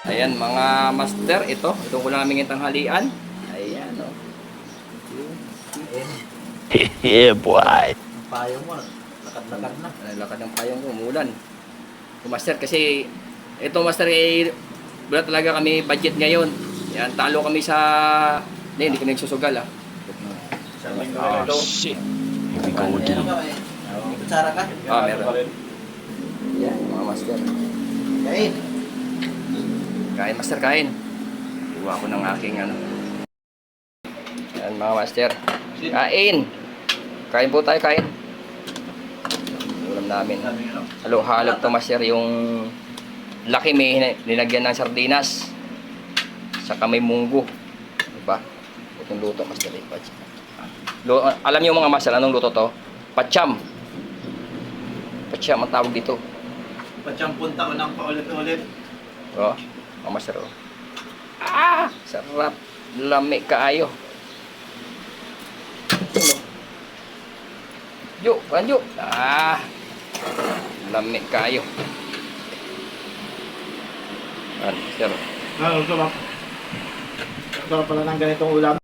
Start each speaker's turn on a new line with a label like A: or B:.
A: Ayan mga master, ito ko namin tanghalian. Ayan o.
B: Yeah, boy.
C: Payo mo, lakad-lakad na.
A: Lakad ng payong ko, umulan. So, master, kasi ito master, wala talaga kami budget ngayon. Yan, talo kami sa... Hindi kami nagsusugal ah.
B: Oh, shit. Here we go
C: Meron
B: again.
C: ka, may kutsara ka?
A: Meron. Yan, mga master.
C: Kain.
A: Kain master, kain. Iwa ko ng aking ano. Yan mga master. Kain! Kain po tayo, kain. Ulam namin. Halo-halo to master, yung laki may nilagyan ng sardinas. Saka may munggo. Diba? Itong luto master. Alam niyo mga master, anong luto to? Pacham. Pacham ang tawag dito.
C: Pachampunta ko ng paulit-ulit.
A: Oh, mga master. Oh. Ah! Sarap. Lami kaayo. Yuk, lanjut. Ah. Lami kaayo. Sir.
C: Sarap pala ng ganitong ulam.